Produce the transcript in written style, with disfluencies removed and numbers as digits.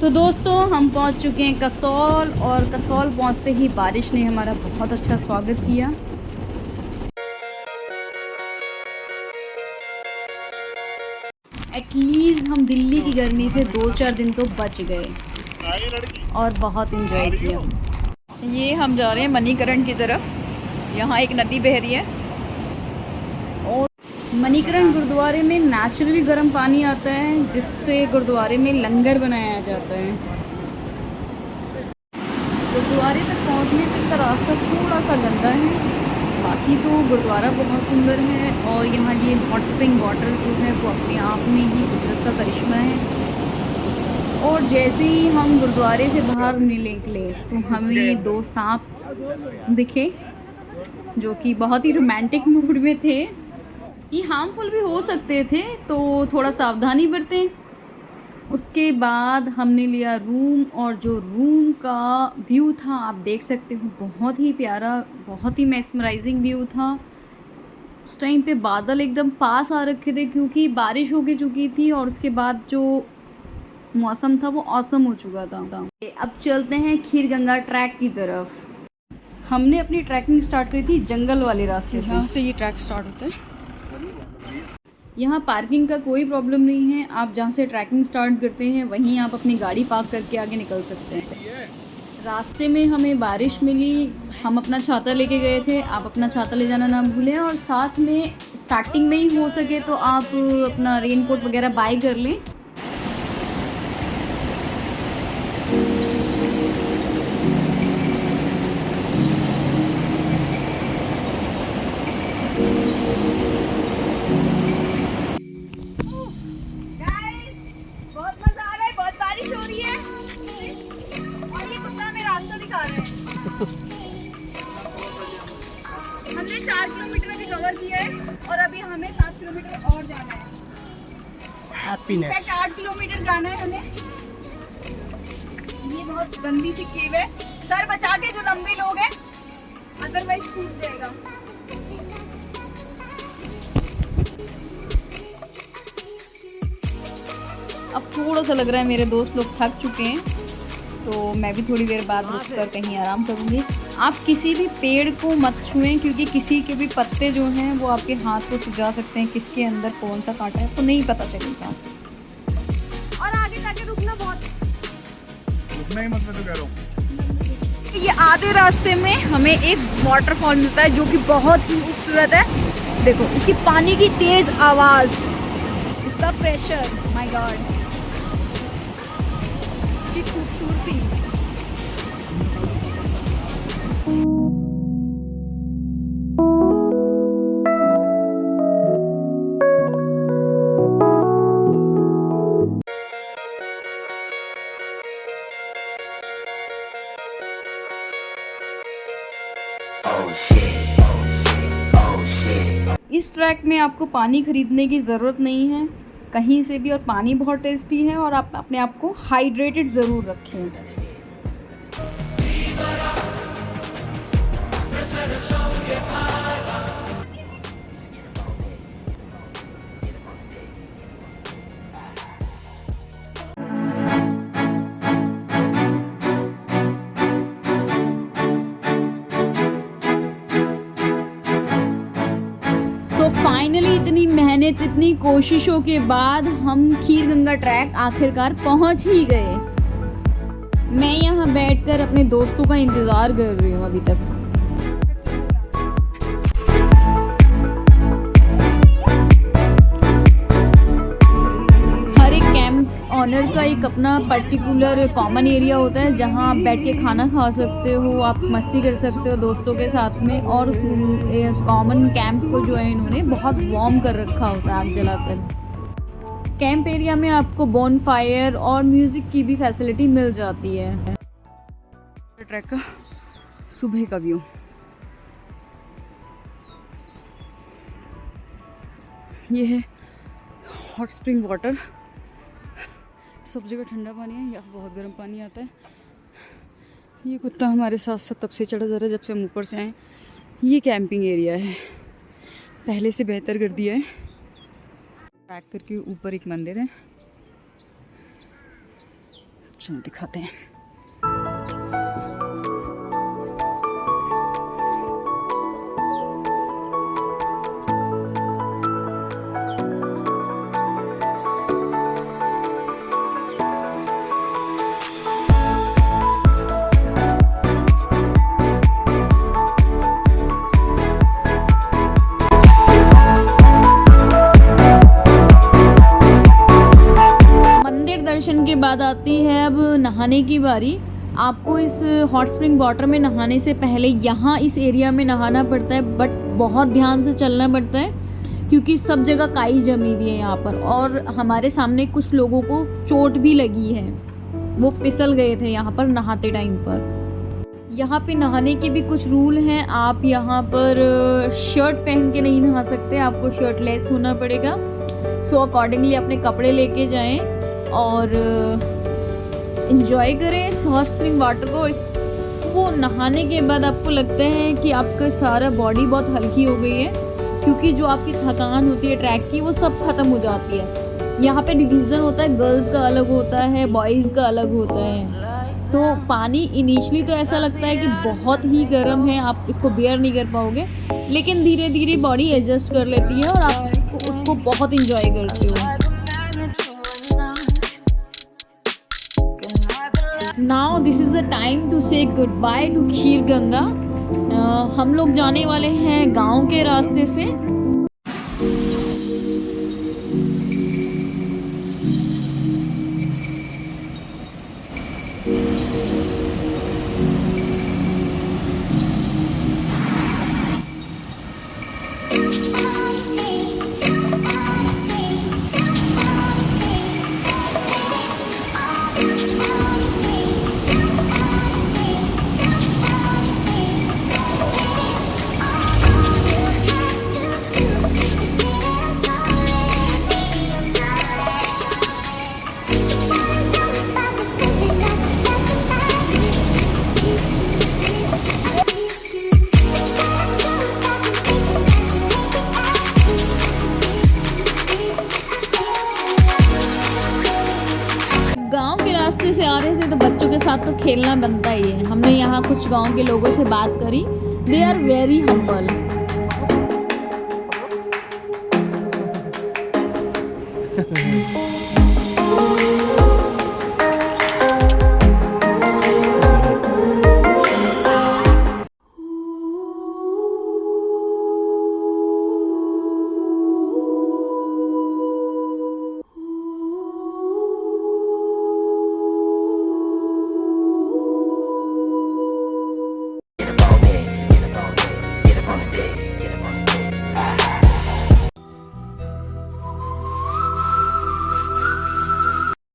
तो दोस्तों हम पहुंच चुके हैं कसौल, और कसौल पहुंचते ही बारिश ने हमारा बहुत अच्छा स्वागत किया। एटलीस्ट हम दिल्ली की गर्मी से 2-4 दिन तो बच गए और बहुत इन्जॉय किया। ये हम जा रहे हैं मणिकरण की तरफ। यहाँ एक नदी बह रही है और मणिकरण गुरुद्वारे में नेचुरली गर्म पानी आता है, जिससे गुरुद्वारे में लंगर बनाया जाता है। गुरुद्वारे तक पहुंचने तक का रास्ता थोड़ा सा गंदा है, बाकी तो गुरुद्वारा बहुत सुंदर है। और यहाँ ये हॉट स्प्रिंग वाटर जो है वो अपने आप में ही कुदरत का करिश्मा है। और जैसे ही हम गुरुद्वारे से बाहर निकले तो हमें 2 सांप दिखे, जो कि बहुत ही रोमांटिक मूड में थे। ये हार्मफुल भी हो सकते थे, तो थोड़ा सावधानी बरतें। उसके बाद हमने लिया रूम, और जो रूम का व्यू था आप देख सकते हो, बहुत ही प्यारा, बहुत ही मेस्मराइजिंग व्यू था। उस टाइम पे बादल एकदम पास आ रखे थे क्योंकि बारिश हो चुकी थी, और उसके बाद जो मौसम था वो औसम हो चुका था। अब चलते हैं खीर गंगा ट्रैक की तरफ। हमने अपनी ट्रैकिंग स्टार्ट करी थी जंगल वाले रास्ते से। यहाँ से ये ट्रैक स्टार्ट होता है। यहाँ पार्किंग का कोई प्रॉब्लम नहीं है, आप जहाँ से ट्रैकिंग स्टार्ट करते हैं वहीं आप अपनी गाड़ी पार्क करके आगे निकल सकते हैं। रास्ते में हमें बारिश मिली, हम अपना छाता लेके गए थे। आप अपना छाता ले जाना ना भूलें, और साथ में स्टार्टिंग में ही हो सके तो आप अपना रेनकोट वगैरह बाय कर लें। हमने 4 किलोमीटर अभी कवर किया है और अभी हमें 7 किलोमीटर और जाना है। हैप्पीनेस 8 किलोमीटर जाना है हमें। ये बहुत गंदी सी केव है, सर बचा के जो लंबे लोग हैं, अदरवाइज टूट जाएगा। अब थोड़ा सा लग रहा है मेरे दोस्त लोग थक चुके हैं, तो मैं भी थोड़ी देर बाद रुक कर कहीं आराम करूँगी। आप किसी भी पेड़ को मत छुएं, क्योंकि किसी के भी पत्ते जो हैं वो आपके हाथ को सुझा सकते हैं। किसके अंदर कौन सा कांटा है आपको नहीं पता चलेगा। और आगे जाके रुकना रुकना ही मत, मैं तो कह रहा हूँ। ये आधे रास्ते में हमें एक वाटरफॉल मिलता है जो कि बहुत ही खूबसूरत है। देखो इसकी पानी की तेज आवाज, इसका प्रेशर, माय गॉड, इसकी खूबसूरती। इस ट्रैक में आपको पानी खरीदने की ज़रूरत नहीं है कहीं से भी, और पानी बहुत टेस्टी है, और आप अपने आप को हाइड्रेटेड ज़रूर रखें। फाइनली इतनी मेहनत, इतनी कोशिशों के बाद हम खीर गंगा ट्रैक आखिरकार पहुंच ही गए। मैं यहाँ बैठकर अपने दोस्तों का इंतज़ार कर रही हूँ अभी तक। हर एक कैंप ऑनर का एक अपना पर्टिकुलर कॉमन एरिया होता है, जहाँ आप बैठ के खाना खा सकते हो, आप मस्ती कर सकते हो दोस्तों के साथ में। और उस कॉमन कैंप को जो है इन्होंने बहुत वार्म कर रखा होता है आग जलाकर। कैंप एरिया में आपको बोन फायर और म्यूज़िक की भी फैसिलिटी मिल जाती है। ट्रैक का सुबह का व्यू, ये है हॉट स्प्रिंग वाटर। सब जगह ठंडा पानी है, यहाँ बहुत गर्म पानी आता है। ये कुत्ता हमारे साथ साथ तब से चढ़ा जा रहा है जब से हम ऊपर से आए। ये कैंपिंग एरिया है, पहले से बेहतर कर दिया है। ट्रैक करके ऊपर एक मंदिर है, चलो दिखाते हैं। दर्शन के बाद आती है अब नहाने की बारी। आपको इस हॉट स्प्रिंग वाटर में नहाने से पहले यहाँ इस एरिया में नहाना पड़ता है, बट बहुत ध्यान से चलना पड़ता है क्योंकि सब जगह काई जमी हुई है यहाँ पर। और हमारे सामने कुछ लोगों को चोट भी लगी है, वो फिसल गए थे यहाँ पर नहाते टाइम पर। यहाँ पे नहाने के भी कुछ रूल हैं। आप यहाँ पर शर्ट पहन के नहीं नहा सकते, आपको शर्टलेस होना पड़ेगा। सो अकॉर्डिंगली अपने कपड़े लेके जाएं और एंजॉय करें इस हॉट स्प्रिंग वाटर को। वो नहाने के बाद आपको लगता है कि आपका सारा बॉडी बहुत हल्की हो गई है क्योंकि जो आपकी थकान होती है ट्रैक की वो सब खत्म हो जाती है। यहाँ पे डिवीज़न होता है, गर्ल्स का अलग होता है, बॉयज़ का अलग होता है। तो पानी इनिशियली तो ऐसा लगता है कि बहुत ही गर्म है, आप इसको बेयर नहीं कर पाओगे, लेकिन धीरे धीरे बॉडी एडजस्ट कर लेती है और आप उसको बहुत इंजॉय करते हो। Now this is the time to say goodbye to खीर गंगा। हम लोग जाने वाले हैं गांव के रास्ते से। रास्ते से आ रहे थे तो बच्चों के साथ तो खेलना बनता ही है। हमने यहाँ कुछ गांव के लोगों से बात करी, दे आर वेरी हम्बल।